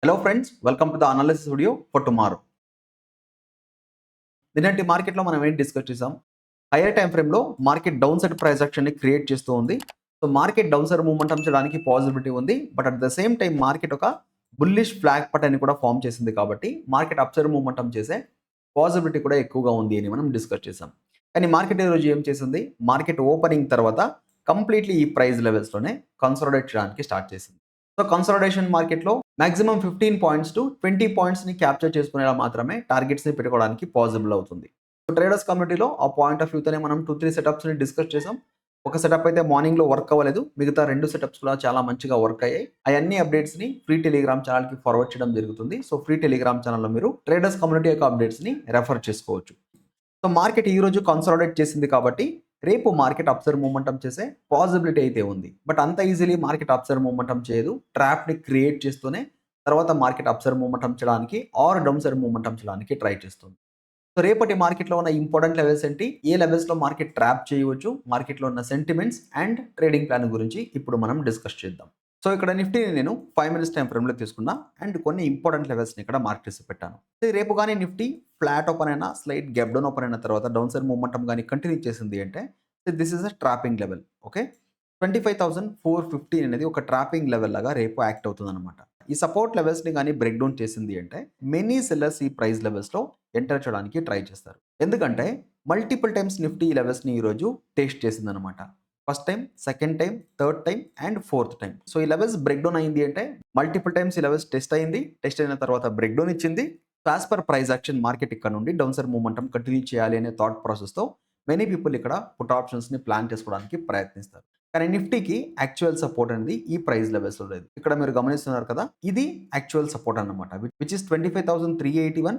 Hello friends, welcome to the analysis video for tomorrow. నిన్నటి మార్కెట్లో మనం ఏం డిస్కస్ చేసాం? హైయర్ టైం ఫ్రేమ్‌లో మార్కెట్ డౌన్ సైడ్ ప్రైస్ యాక్షన్‌ని క్రియేట్ చేస్తూ ఉంది. So market down side momentum చేయడానికి పాసిబిలిటీ ఉంది. But at the same time market ఒక బుల్లిష్ ఫ్లాగ్ పట్టని కూడా ఫార్మ్ చేసింది కాబట్టి మార్కెట్ అప్ సైడ్ మూవ్‌మెంటం చేసే పాసిబిలిటీ కూడా ఎక్కువగా ఉంది అని మనం డిస్కస్ చేసాం. కానీ మార్కెట్ ఈరోజు ఏం చేసింది? మార్కెట్ ఓపెనింగ్ తర్వాత కంప్లీట్‌లీ ఈ ప్రైస్ లెవెల్స్‌లోనే కన్సాలిడేట్ చేయడానికి స్టార్ట్ చేసింది. సో కన్సాలిడేషన్ మార్కెట్‌లో మాక్సిమం 15 పాయింట్స్ టు 20 పాయింట్స్‌ని క్యాప్చర్ చేసుకునేలా మాత్రమే టార్గెట్స్‌ని పెట్టుకోవడానికి పాసిబుల్ అవుతుంది. సో ట్రేడర్స్ కమ్యూనిటీలో ఆ పాయింట్ ఆఫ్ వ్యూతోనే మనం 2, 3 సెటప్స్‌ని డిస్కస్ చేసాం. ఒక సెటప్ అయితే మార్నింగ్‌లో వర్క్ అవ్వలేదు. మిగతా 2 సెటప్స్ కూడా చాలా మంచిగా వర్క్ అయ్యాయి. అయన్నీ అప్డేట్స్‌ని ఫ్రీ టెలిగ్రామ్ ఛానెల్‌కి ఫార్వర్డ్ చేయడం జరుగుతుంది. సో ఫ్రీ టెలిగ్రామ్ ఛానెల్‌లో మీరు ట్రేడర్స్ కమ్యూనిటీ యొక్క అప్డేట్స్‌ని రెఫర్ చేసుకోవచ్చు. సో మార్కెట్ ఈరోజు కన్సాలిడేట్ చేసింది కాబట్టి రేపు మార్కెట్ అప్సైడ్ మూవ్‌మెంటం చేసే పాసిబిలిటీ అయితే ఉంది. బట్ అంత ఈజీలీ మార్కెట్ అప్సైడ్ మూవ్‌మెంటం చేయదు. ట్రాప్‌ని క్రియేట్ చేస్తూనే తర్వాత మార్కెట్ అప్సైడ్ మూవ్‌మెంటం చేయడానికి ఆర్ డౌన్ సైడ్ మూవ్‌మెంటం చేయడానికి ట్రై చేస్తుంది. సో రేపటి మార్కెట్‌లో ఉన్న ఇంపార్టెంట్ లెవెల్స్ ఏంటి? ఏ లెవెల్స్‌లో మార్కెట్ ట్రాప్ చేయవచ్చు? మార్కెట్‌లో ఉన్న సెంటిమెంట్స్ అండ్ ట్రేడింగ్ ప్లాన్ గురించి ఇప్పుడు మనం డిస్కస్ చేద్దాం. సో ఇక్కడ నిఫ్టీని నేను 5 మినిట్స్ టైమ్ ఫ్రేమ్‌లో తీసుకున్నా అండ్ కొన్ని ఇంపార్టెంట్ లెవెల్స్‌ని ఇక్కడ మార్క్ చేసి పెట్టాను. రేపు గాని నిఫ్టీ ఫ్లాట్ ఓపెన్ అయినా, స్లైట్ గ్యాప్ డౌన్ ఓపెన్ అయిన తర్వాత డౌన్ సైడ్ మూవ్‌మెంటం గాని కంటిన్యూ చేసింది అంటే this is a trapping level. Okay. 25,415 అనేది ఒక ట్రాపింగ్ లెవెల్ లాగా రేపు యాక్ట్ అవుతుందన్నమాట. ఈ సపోర్ట్ లెవెల్స్‌ని గాని బ్రేక్ డౌన్ చేసింది అంటే మెనీ సెల్లర్స్ ఈ ప్రైస్ లెవెల్స్‌లో ఎంటర్ చేయడానికి ట్రై చేస్తారు. ఎందుకంటే మల్టిపుల్ టైమ్స్ నిఫ్టీ ఈ లెవెల్స్‌ని ఈరోజు టెస్ట్ చేసిందన్నమాట. First time, second time, third time and fourth time. So ఈ లెవెల్స్ బ్రేక్ డౌన్ అయింది అంటే మల్టిపుల్ టైమ్స్ ఈ లెవెల్స్ టెస్ట్ అయింది. టెస్ట్ అయిన తర్వాత బ్రేక్ డౌన్ ఇచ్చింది. So as per price action market ఇక్కడ నుండి డౌన్ సైడ్ మూవ్‌మెంటం కంటిన్యూ చేయాలి అనే థాట్ ప్రాసెస్‌తో మెనీ పీపుల్ ఇక్కడ పుట్ ఆప్షన్స్‌ని ప్లాన్ చేసుకోవడానికి ప్రయత్నిస్తారు. కానీ నిఫ్టీకి యాక్చువల్ సపోర్ట్ అనేది ఈ ప్రైస్ లెవెల్స్‌లో లేదు. ఇక్కడ మీరు గమనిస్తున్నారు కదా! ఇది యాక్చువల్ సపోర్ట్ అన్నమాట. Which is 25,381,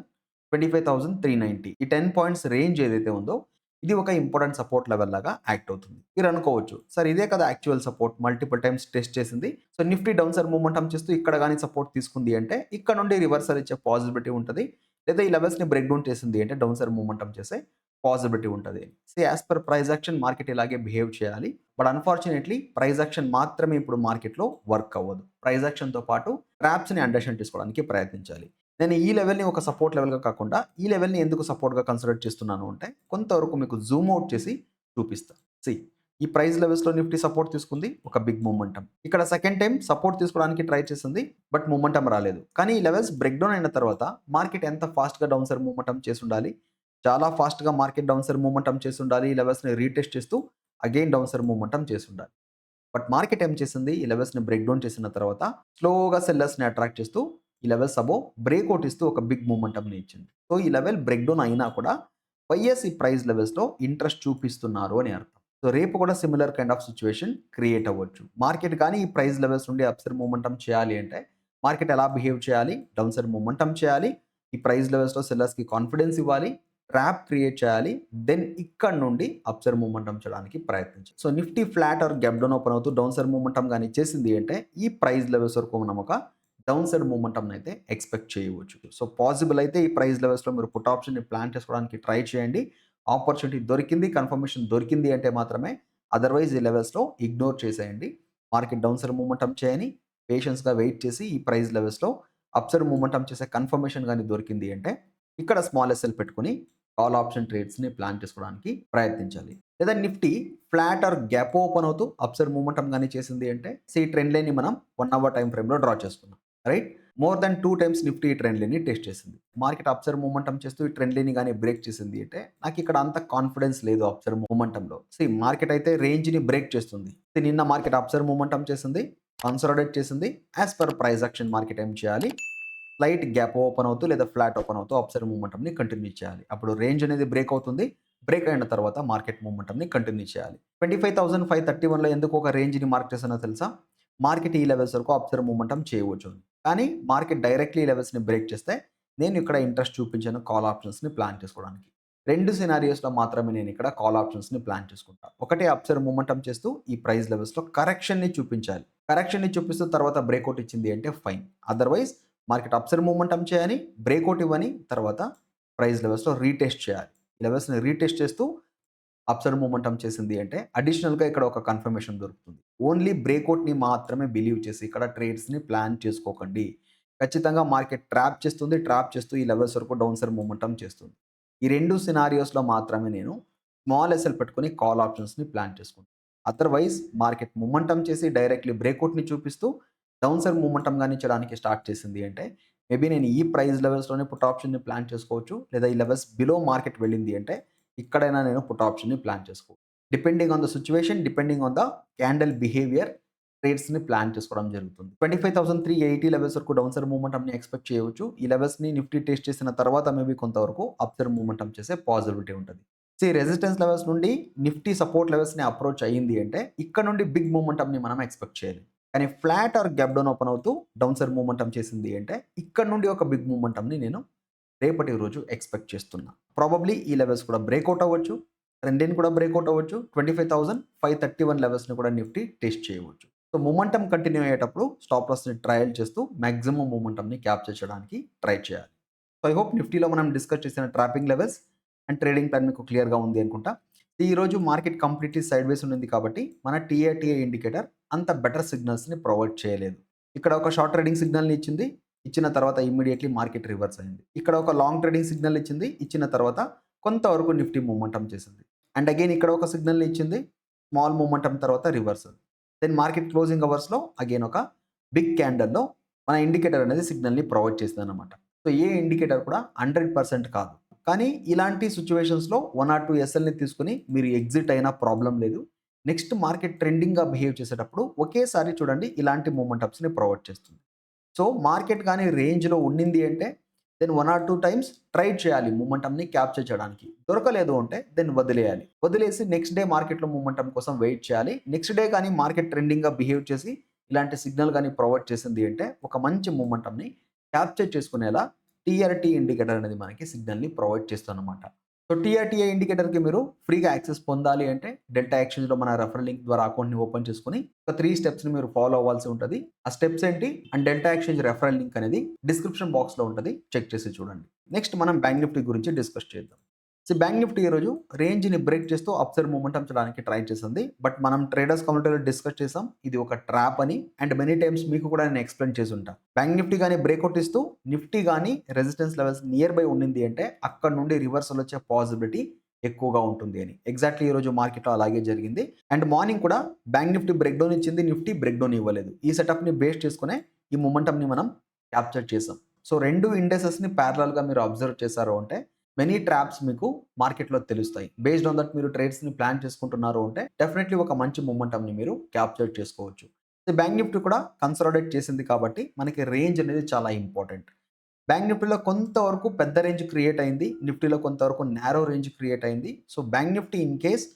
25,390. ఈ 10 పాయింట్స్ రేంజ్ ఏదైతే ఉందో ఇది ఒక ఇంపార్టెంట్ సపోర్ట్ లెవెల్ లాగా యాక్ట్ అవుతుంది. మీరు అనుకోవచ్చు, సార్ ఇదే కదా actual support multiple times test చేసింది. సో నిఫ్టీ డౌన్ సైడ్ మూవ్‌మెంటం చేస్తూ ఇక్కడ గాని సపోర్ట్ తీసుకుంది అంటే ఇక్కడ నుండి రివర్సల్ ఇచ్చే పాసిబిలిటీ ఉంటది. లేదా ఈ లెవెల్స్‌ని బ్రేక్ డౌన్ చేసింది అంటే డౌన్ సైడ్ మూవ్‌మెంటం చేసే పాసిబిలిటీ ఉంటది. So as per price action market ఇలాగే బిహేవ్ చేయాలి. బట్ అన్‌ఫార్చునేట్‌లీ ప్రైస్ యాక్షన్ మాత్రమే ఇప్పుడు మార్కెట్‌లో వర్క్ అవ్వదు. ప్రైస్ యాక్షన్‌తో పాటు ట్రాప్స్‌ని అండర్‌స్టాండ్ చేసుకోవడానికి ప్రయత్నించాలి. నేను ఈ లెవెల్‌ని ఒక సపోర్ట్ లెవెల్‌గా కాకుండా ఈ లెవెల్‌ని ఎందుకు సపోర్ట్‌గా కన్సిడర్ చేస్తున్నాను అంటే కొంతవరకు మీకు జూమ్ ఔట్ చేసి చూపిస్తా. సీ ఈ ప్రైస్ లెవెల్స్‌లో నిఫ్టీ సపోర్ట్ తీసుకుంది. ఒక బిగ్ మొమెంటం. ఇక్కడ సెకండ్ టైమ్ సపోర్ట్ తీసుకోవడానికి ట్రై చేసింది. బట్ మొమెంటం రాలేదు. కానీ ఈ లెవెల్స్ బ్రేక్ డౌన్ అయిన తర్వాత మార్కెట్ ఎంత ఫాస్ట్‌గా డౌన్ సైడ్ మూవ్‌మెంటం చేసుండాలి. చాలా ఫాస్ట్‌గా మార్కెట్ డౌన్ సైడ్ మూవ్‌మెంటం చేసుండాలి. ఈ లెవెల్స్‌ని రీటెస్ట్ చేస్తూ అగైన్ డౌన్ సైడ్ మూవ్‌మెంటం చేసుండాలి. బట్ మార్కెట్ ఏం చేసింది? ఈ లెవెల్స్‌ని బ్రేక్ డౌన్ చేసిన తర్వాత స్లోగా సెల్లర్స్‌ని అట్రాక్ట్ చేస్తూ ఈ లెవెల్స్ అబోవ్ బ్రేక్అవుట్ ఇస్తూ ఒక బిగ్ మూవ్‌మెంటంని ఇచ్చింది. సో ఈ లెవెల్ బ్రేక్ డౌన్ అయినా కూడా బయర్స్ ఈ ప్రైస్ లెవెల్స్‌లో ఇంట్రెస్ట్ చూపిస్తున్నారు అని అర్థం. సో రేపు కూడా similar kind of situation create అవ్వచ్చు. మార్కెట్ కానీ ఈ ప్రైస్ లెవెల్స్ నుండి అప్ సైడ్ మూవ్‌మెంటం చేయాలి అంటే మార్కెట్ ఎలా బిహేవ్ చేయాలి? డౌన్ సైడ్ మూవ్‌మెంటం చేయాలి. ఈ ప్రైస్ లెవెల్స్‌లో సెల్లర్స్‌కి కాన్ఫిడెన్స్ ఇవ్వాలి. ట్రాప్ క్రియేట్ చేయాలి. దెన్ ఇక్కడ నుండి అప్ సైడ్ మూవ్‌మెంటం చేయడానికి ప్రయత్నించాలి. So Nifty flat are gap down open అవుతూ డౌన్ సైడ్ మూవ్‌మెంటం గాని చేసింది అంటే ఈ ప్రైస్ లెవెల్స్ వరకు మనం ఒక డౌన్ సైడ్ మూవ్‌మెంటం అయితే ఎక్స్‌పెక్ట్ చేయవచ్చు. సో పాసిబుల్ అయితే ఈ ప్రైస్ లెవెల్స్‌లో మీరు పుట్ ఆప్షన్‌ని ప్లాన్ చేసుకోవడానికి ట్రై చేయండి. ఆపర్చునిటీ దొరికింది, కన్ఫర్మేషన్ దొరికింది అంటే మాత్రమే. అదర్‌వైజ్ ఈ లెవెల్స్‌లో ఇగ్నోర్ చేసేయండి. మార్కెట్ డౌన్ సైడ్ మూవ్‌మెంటం చేయని పేషెన్స్‌గా వెయిట్ చేసి ఈ ప్రైస్ లెవెల్స్‌లో అప్ సైడ్ మూవ్‌మెంటం చేసే కన్ఫర్మేషన్ గాని దొరికింది అంటే ఇక్కడ స్మాల్ ఎస్ఎల్ పెట్టుకొని కాల్ ఆప్షన్ ట్రేడ్స్‌ని ప్లాన్ చేసుకోవడానికి ప్రయత్నించాలి. లేదా Nifty flat are gap open అవుతూ అప్ సైడ్ మూవ్‌మెంటం గాని చేసింది అంటే ఈ ట్రెండ్ లైన్‌ని మనం 1 అవర్ టైమ్ ఫ్రేమ్‌లో డ్రా చేసుకున్నాం. Right? More than 2 times Nifty ఈ ట్రెండ్ లైన్‌ని టెస్ట్ చేసింది. మార్కెట్ అప్ సైడ్ మూవ్‌మెంటం చేస్తూ ఈ ట్రెండ్ లైన్‌ని గాని బ్రేక్ చేసింది అంటే నాకిక్కడ అంత కాన్ఫిడెన్స్ లేదు అప్ సైడ్ మూవ్‌మెంటంలో. మార్కెట్ అయితే రేంజ్‌ని బ్రేక్ చేస్తుంది. నిన్న మార్కెట్ అప్ సైడ్ మూవ్‌మెంటం చేసింది. కన్సాలిడేట్ చేసింది. As per price action market ఏం చేయాలి? స్లైట్ గ్యాప్ ఓపెన్ అవుతూ లేదా ఫ్లాట్ ఓపెన్ అవుతూ అప్ సైడ్ మూవ్‌మెంటంని కంటిన్యూ చేయాలి. అప్పుడు రేంజ్ అనేది బ్రేక్ అవుతుంది. బ్రేక్ అయిన తర్వాత మార్కెట్ మూవ్‌మెంటంని కంటిన్యూ చేయాలి. 25,531లో ఎందుకు ఒక రేంజ్‌ని మార్క్ చేశానో తెలుసా? మార్కెట్ ఈ లెవెల్స్ వరకు అప్ సైడ్ మూవ్‌మెంటం చేయవచ్చు అని. కానీ మార్కెట్ డైరెక్ట్‌లీ ఈ లెవెల్స్‌ని బ్రేక్ చేస్తే నేను ఇక్కడ ఇంట్రెస్ట్ చూపించాను కాల్ ఆప్షన్స్‌ని ప్లాన్ చేసుకోవడానికి. 2 సినారియోస్‌లో మాత్రమే నేను ఇక్కడ కాల్ ఆప్షన్స్‌ని ప్లాన్ చేసుకుంటా. ఒకటి అప్ సైడ్ మూవ్‌మెంటం చేస్తూ ఈ ప్రైస్ లెవెల్స్‌లో కరెక్షన్‌ని చూపించాలి. కరెక్షన్‌ని చూపిస్తూ తర్వాత బ్రేక్‌ఔట్ ఇచ్చింది అంటే fine. Otherwise market up side momentum చేయని, బ్రేక్‌ఔట్ ఇవ్వని, తర్వాత ప్రైస్ లెవెల్స్‌లో రీటెస్ట్ చేయాలి. ఈ లెవెల్స్‌ని రీటెస్ట్ చేస్తూ అప్ సైడ్ మూవ్‌మెంటం చేసింది అంటే అడిషనల్‌గా ఇక్కడ ఒక కన్ఫర్మేషన్ దొరుకుతుంది. ఓన్లీ బ్రేక్‌ఔట్‌ని మాత్రమే బిలీవ్ చేసి ఇక్కడ ట్రేడ్స్‌ని ప్లాన్ చేసుకోకండి. ఖచ్చితంగా మార్కెట్ ట్రాప్ చేస్తుంది. ట్రాప్ చేస్తూ ఈ లెవెల్స్ వరకు డౌన్ సైడ్ మొమెంటం చేస్తుంది. ఈ 2 సినారియోస్‌లో మాత్రమే నేను స్మాల్ ఎస్ఎల్ పెట్టుకొని కాల్ ఆప్షన్స్‌ని ప్లాన్ చేసుకుంటాను. అదర్‌వైజ్ మార్కెట్ మొమెంటం చేసి డైరెక్ట్‌లీ బ్రేక్‌ఔట్‌ని చూపిస్తూ డౌన్ సైడ్ మొమెంటం గానిచ్చడానికి స్టార్ట్ చేసింది అంటే, మేబీ నేను ఈ ప్రైస్ లెవెల్స్‌లోనే పుట్ ఆప్షన్‌ని ప్లాన్ చేసుకోవచ్చు. లేదా ఈ లెవెల్స్ బిలో మార్కెట్ వెళ్ళింది అంటే, ఇక్కడైనా నేను పుట్ ఆప్షన్‌ని ప్లాన్ చేసుకోవచ్చు. Depending on the situation, depending on the candle behaviour ట్రేడ్స్‌ని ప్లాన్ చేసుకోవడం జరుగుతుంది. 25,380 లెవెల్స్ వరకు డౌన్ సైడ్ మూవ్‌మెంటంని ఎక్స్‌పెక్ట్ చేయవచ్చు. ఈ లెవెల్స్‌ని నిఫ్టీ టెస్ట్ చేసిన తర్వాత మేబీ కొంతవరకు అప్ సైడ్ మూవ్‌మెంటం చేసే పాసిబిలిటీ ఉంటది. రెసిస్టెన్స్ లెవెల్స్ నుండి నిఫ్టీ సపోర్ట్ లెవెల్స్‌ని అప్రోచ్ అయింది అంటే, ఇక్కడ నుండి బిగ్ మూవ్‌మెంటంని మనం ఎక్స్‌పెక్ట్ చేయాలి. కానీ flat are gap down open అవుతూ డౌన్ సైడ్ మూవ్‌మెంటం చేసింది అంటే, ఇక్కడ నుండి ఒక బిగ్ మూవ్‌మెంటంని నేను రేపటి రోజు ఎక్స్‌పెక్ట్ చేస్తున్నా. ప్రాబబ్లీ ఈ లెవెల్స్ కూడా బ్రేక్‌ఔట్ అవ్వచ్చు. రెండిటిని కూడా బ్రేక్‌ఔట్ అవ్వచ్చు. 25,531 లెవెల్స్‌ని కూడా నిఫ్టీ టెస్ట్ చేయవచ్చు. సో, మొమెంటం కంటిన్యూ అయ్యేటప్పుడు స్టాప్ లాస్‌ని ట్రయల్ చేస్తూ మాక్సిమం మొమెంటంని క్యాప్చర్ చేయడానికి ట్రై చేయాలి. సో, ఐ హోప్ నిఫ్టీలో మనం డిస్కస్ చేసిన trapping levels and trading plan మీకు క్లియర్‌గా ఉంది అనుకుంటా. ఈరోజు మార్కెట్ కంప్లీట్‌లీ సైడ్‌వేస్ ఉండింది కాబట్టి మన TRTI ఇండికేటర్ అంత బెటర్ సిగ్నల్స్‌ని ప్రొవైడ్ చేయలేదు. ఇక్కడ ఒక షార్ట్ ట్రేడింగ్ సిగ్నల్‌ని ఇచ్చింది. ఇచ్చిన తర్వాత ఇమ్మీడియేట్‌లీ మార్కెట్ రివర్స్ అయింది. ఇక్కడ ఒక లాంగ్ ట్రేడింగ్ సిగ్నల్ ఇచ్చింది. ఇచ్చిన తర్వాత కొంతవరకు నిఫ్టీ మొమెంటం చేసింది. అండ్ అగైన్ ఇక్కడ ఒక సిగ్నల్‌ని ఇచ్చింది. స్మాల్ మొమెంటం తర్వాత రివర్స్. దెన్ మార్కెట్ క్లోజింగ్ అవర్స్‌లో అగైన్ ఒక బిగ్ క్యాండల్‌లో మన ఇండికేటర్ అనేది సిగ్నల్‌ని ప్రొవైడ్ చేసిందనమాట. సో, ఏ ఇండికేటర్ కూడా 100% కాదు. కానీ ఇలాంటి సిట్యుయేషన్స్‌లో 1 ఆర్ 2 ఎస్ఎల్‌ని తీసుకొని మీరు ఎగ్జిట్ అయినా ప్రాబ్లమ్ లేదు. నెక్స్ట్ మార్కెట్ ట్రెండింగ్‌గా బిహేవ్ చేసేటప్పుడు ఒకేసారి చూడండి ఇలాంటి మొమెంటమ్స్‌ని ప్రొవైడ్ చేస్తుంది. సో, మార్కెట్ గాని రేంజ్‌లో ఉండింది అంటే దెన్ 1 ఆర్ 2 టైమ్స్ ట్రై చేయాలి మొమెంటమ్‌ని క్యాప్చర్ చేయడానికి. దొరకలేదు అంటే దెన్ వదిలేయాలి. వదిలేసి నెక్స్ట్ డే మార్కెట్‌లో మొమెంటమ్ కోసం వెయిట్ చేయాలి. నెక్స్ట్ డే గాని మార్కెట్ ట్రెండింగ్‌గా బిహేవ్ చేసి ఇలాంటి సిగ్నల్ గాని ప్రొవైడ్ చేసింది అంటే ఒక మంచి మొమెంటమ్‌ని క్యాప్చర్ చేసుకునేలా టీఆర్టీ ఇండికేటర్ అనేది మనకి సిగ్నల్‌ని ప్రొవైడ్ చేస్తుందన్నమాట. సో, టీఆర్టీఐ ఇండికేటర్‌కి మీరు ఫ్రీగా యాక్సెస్ పొందాలి అంటే డెల్టా ఎక్స్‌చేంజ్‌లో మన రెఫరల్ లింక్ ద్వారా అకౌంట్‌ని ఓపెన్ చేసుకొని ఒక 3 స్టెప్స్‌ని మీరు ఫాలో అవ్వాల్సి ఉంటది. ఆ స్టెప్స్ ఏంటి? And delta exchange referral link అనేది డిస్క్రిప్షన్ బాక్స్‌లో ఉంటది. చెక్ చేసి చూడండి. నెక్స్ట్ మనం బ్యాంక్ నిఫ్టీ గురించి డిస్కస్ చేద్దాం. బ్యాంక్ నిఫ్టీ ఈరోజు రేంజ్‌ని బ్రేక్ చేస్తూ అప్‌సైడ్ మొమెంటం చేయడానికి ట్రై చేసింది. బట్ మనం ట్రేడర్స్ కమ్యూనిటీలో డిస్కస్ చేసాం. ఇది ఒక ట్రాప్ అని అండ్ మెనీ టైమ్స్ మీకు కూడా నేను ఎక్స్‌ప్లెయిన్ చేసి ఉంటా. బ్యాంక్ నిఫ్టీ గాని బ్రేక్‌ఔట్ ఇస్తూ నిఫ్టీ గాని రెసిస్టెన్స్ లెవెల్స్ నియర్ బై ఉండింది అంటే అక్కడ నుండి రివర్సల్ వచ్చే పాసిబిలిటీ ఎక్కువగా ఉంటుంది అని. ఎగ్జాక్ట్‌లీ ఈరోజు మార్కెట్‌లో అలాగే జరిగింది. అండ్ మార్నింగ్ కూడా బ్యాంక్ నిఫ్టీ బ్రేక్ డౌన్ ఇచ్చింది. నిఫ్టీ బ్రేక్ డౌన్ ఇవ్వలేదు. ఈ సెటప్‌ని బేస్ చేసుకునే ఈ మొమెంటంని మనం క్యాప్చర్ చేసాం. సో, 2 ఇండెక్సెస్‌ని పారలెల్‌గా మీరు అబ్జర్వ్ చేశారు అంటే మెనీ ట్రాప్స్ మీకు మార్కెట్‌లో తెలుస్తాయి. బేస్డ్ ఆన్ దట్ మీరు ట్రేడ్స్‌ని ప్లాన్ చేసుకుంటున్నారు అంటే డెఫినెట్‌లీ ఒక మంచి మొమెంటంని మీరు క్యాప్చర్ చేసుకోవచ్చు. బ్యాంక్ నిఫ్టీ కూడా కన్సాలిడేట్ చేసింది కాబట్టి మనకి రేంజ్ అనేది చాలా ఇంపార్టెంట్. బ్యాంక్ నిఫ్టీలో కొంతవరకు పెద్ద రేంజ్ క్రియేట్ అయింది. నిఫ్టీలో కొంతవరకు నారో రేంజ్ క్రియేట్ అయింది. So, bank Nifty in case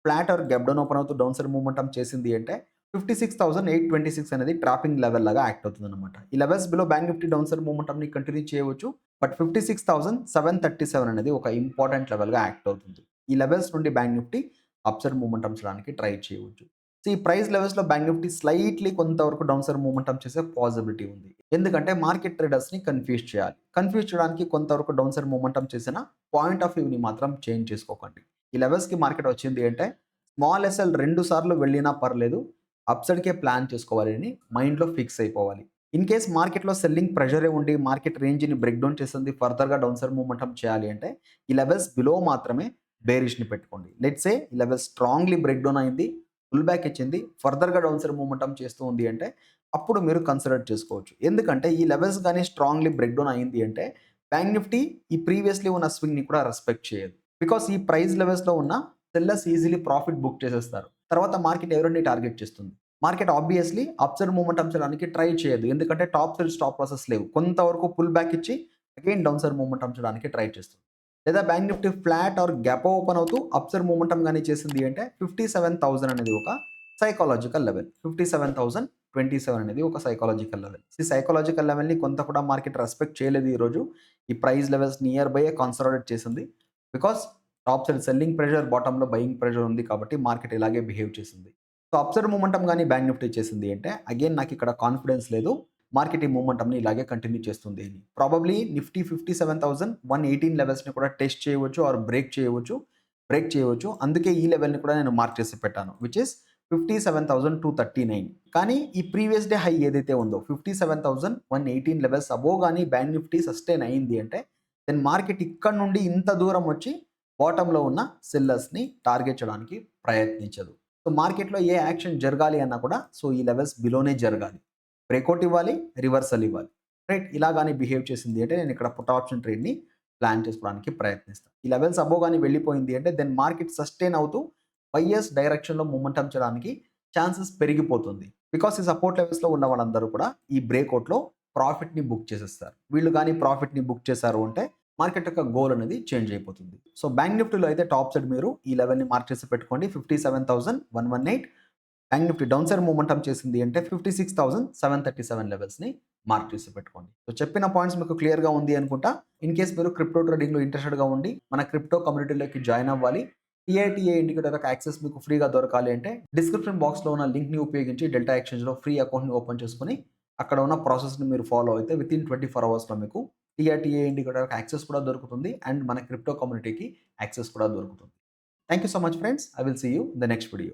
flat are gap down open అవుతూ డౌన్ సైడ్ మూవ్‌మెంటం చేసింది అంటే 56,826 అనేది ట్రాపింగ్ లెవెల్ లాగా యాక్ట్ అవుతుందన్నమాట. ఈ levels below bank Nifty down side మూవ్‌మెంటంని కంటిన్యూ చేయవచ్చు. బట్ 56,737 అనేది ఒక ఇంపార్టెంట్ లెవెల్‌గా యాక్ట్ అవుతుంది. ఈ లెవెల్స్ నుండి bank Nifty up side momentum చేయడానికి ట్రై చేయవచ్చు. ఈ ప్రైస్ లెవెల్స్‌లో బ్యాంక్ నిఫ్టీ స్లైట్‌లీ కొంతవరకు డౌన్ సైడ్ మూవ్‌మెంటం చేసే పాసిబిలిటీ ఉంది. ఎందుకంటే మార్కెట్ ట్రేడర్స్‌ని కన్‌ఫ్యూజ్ చేయాలి. కన్‌ఫ్యూజ్ చేయడానికి కొంతవరకు డౌన్ సైడ్ మూవ్‌మెంటం చేసిన పాయింట్ ఆఫ్ వ్యూని మాత్రం చేంజ్ చేసుకోకండి. ఈ లెవెల్స్‌కి మార్కెట్ వచ్చింది అంటే స్మాల్ ఎస్ఎల్ 2 సార్లు వెళ్ళినా పర్లేదు. అప్ సైడ్‌కే ప్లాన్ చేసుకోవాలి అని మైండ్‌లో ఫిక్స్ అయిపోవాలి. ఇన్ కేస్ మార్కెట్‌లో సెల్లింగ్ ప్రెషరే ఉండి మార్కెట్ రేంజ్‌ని బ్రేక్ డౌన్ చేసింది ఫర్దర్‌గా డౌన్ సైడ్ మూవ్‌మెంటం చేయాలి అంటే ఈ లెవెల్స్ బిలో మాత్రమే బేరిష్‌ని పెట్టుకోండి. లెట్స్ సే ఈ లెవెల్ స్ట్రాంగ్‌లీ బ్రేక్ డౌన్ అయింది. పుల్ బ్యాక్ ఇచ్చింది. ఫర్దర్‌గా డౌన్ సైడ్ మూవ్‌మెంటం చేస్తూ ఉంది అంటే అప్పుడు మీరు కన్సిడర్ చేసుకోవచ్చు. ఎందుకంటే ఈ లెవెల్స్ గాని స్ట్రాంగ్‌లీ బ్రేక్ డౌన్ అయింది అంటే బ్యాంక్ నిఫ్టీ ఈ ప్రీవియస్‌లీ ఉన్న స్వింగ్‌ని కూడా రెస్పెక్ట్ చేయదు. బికాస్ ఈ ప్రైస్ లెవెల్స్‌లో ఉన్న సెల్లర్స్ ఈజీలీ ప్రాఫిట్ బుక్ చేసేస్తారు. తర్వాత మార్కెట్ ఎవరిని టార్గెట్ చేస్తుంది? Market obviously up side momentum చేయడానికి ట్రై చేయదు. ఎందుకంటే టాప్ సైడ్ స్టాప్ లాసెస్ లేవు. కొంతవరకు పుల్ బ్యాక్ ఇచ్చి అగైన్ డౌన్ సైడ్ మూవ్‌మెంటం చేయడానికి ట్రై చేస్తుంది. లేదా bank Nifty flat are gap open అవుతూ అప్ సైడ్ మూవ్‌మెంటం గాని చేసింది అంటే 57,000 అనేది ఒక సైకాలజికల్ లెవెల్. 57,027 అనేది ఒక సైకాలజికల్ లెవెల్. ఈ సైకాలజికల్ లెవెల్‌ని కొంత కూడా మార్కెట్ రెస్పెక్ట్ చేయలేదు ఈరోజు. ఈ price levels near by consolidate చేసింది. Because top side selling pressure, బాటమ్‌లో బయింగ్ ప్రెషర్ ఉంది కాబట్టి మార్కెట్ ఇలాగే బిహేవ్ చేసింది. సో, అప్ సైడ్ మూవ్‌మెంటం గాని బ్యాంక్ నిఫ్టీ చేసింది అంటే అగైన్ నాకిక్కడ కాన్ఫిడెన్స్ లేదు. మార్కెట్ ఈ మూవ్‌మెంటంని ఇలాగే కంటిన్యూ చేస్తుంది అని. ప్రాబబ్లీ నిఫ్టీ 57,118 లెవెల్స్‌ని కూడా టెస్ట్ చేయవచ్చు ఆర్ బ్రేక్ చేయవచ్చు. అందుకే ఈ లెవెల్‌ని కూడా నేను మార్క్ చేసి పెట్టాను. Which is 57,239. కానీ ఈ ప్రీవియస్ డే హై ఏదైతే ఉందో 57,118 లెవెల్స్ అబోవ్ గానీ బ్యాంక్ నిఫ్టీ సస్టైన్ అయింది అంటే దెన్ మార్కెట్ ఇక్కడ నుండి ఇంత దూరం వచ్చి బాటంలో ఉన్న సెల్లర్స్ని టార్గెట్ చేయడానికి ప్రయత్నించదు. సో మార్కెట్లో ఏ యాక్షన్ జరగాలి అన్నా కూడా సో ఈ లెవెల్స్ బిలోనే జరగాలి. బ్రేక్అవుట్ ఇవ్వాలి, రివర్సల్ ఇవ్వాలి. రైట్, ఇలా కానీ బిహేవ్ చేసింది అంటే నేను ఇక్కడ పుట్ ఆప్షన్ ట్రేడ్ని ప్లాన్ చేసుకోవడానికి ప్రయత్నిస్తాను. ఈ లెవెల్స్ అబోవ్ కానీ వెళ్ళిపోయింది అంటే దెన్ మార్కెట్ సస్టైన్ అవుతూ బయ్యర్స్ డైరెక్షన్లో మూమెంటం చేయడానికి ఛాన్సెస్ పెరిగిపోతుంది. బికాస్ ఈ సపోర్ట్ లెవెల్స్లో ఉన్న వాళ్ళందరూ కూడా ఈ బ్రేక్అవుట్లో ప్రాఫిట్ని బుక్ చేసేస్తారు. వీళ్ళు కానీ ప్రాఫిట్ని బుక్ చేశారు అంటే మార్కెట్ యొక్క గోల్ అనేది చేంజ్ అయిపోతుంది. సో బ్యాంక్ నిఫ్టీలో అయితే టాప్ సైడ్ మీరు ఈ లెవెల్ని మార్క్ చేసి పెట్టుకోండి. 57,118. Bank Nifty down side momentum చేసింది అంటే 56,737 లెవెల్స్ని మార్క్ చేసి పెట్టుకోండి. సో చెప్పిన పాయింట్స్ మీకు క్లియర్గా ఉంది అనుకుంటా. ఇన్ కేస్ మీరు క్రిప్టో ట్రేడింగ్లో ఇంట్రెస్టెడ్గా ఉండి మన క్రిప్టో కమ్యూనిటీలోకి జాయిన్ అవ్వాలి, TRTI ఇండికేటర్ యొక్క యాక్సెస్ మీకు ఫ్రీగా దొరకాలి అంటే డిస్క్రిప్షన్ బాక్స్లో ఉన్న లింక్ని ఉపయోగించి డెల్టా ఎక్స్చేంజ్లో ఫ్రీ అకౌంట్ని ఓపెన్ చేసుకుని అక్కడ ఉన్న ప్రాసెస్ని మీరు ఫాలో అయితే వితిన్ 24 అవర్స్లో మీకు TRTI ఇండికేటర్ యొక్క యాక్సెస్ కూడా దొరుకుతుంది అండ్ మన క్రిప్టో కమ్యూనిటీకి యాక్సెస్ కూడా దొరుకుతుంది. Thank you so much friends. I will see you in the next video.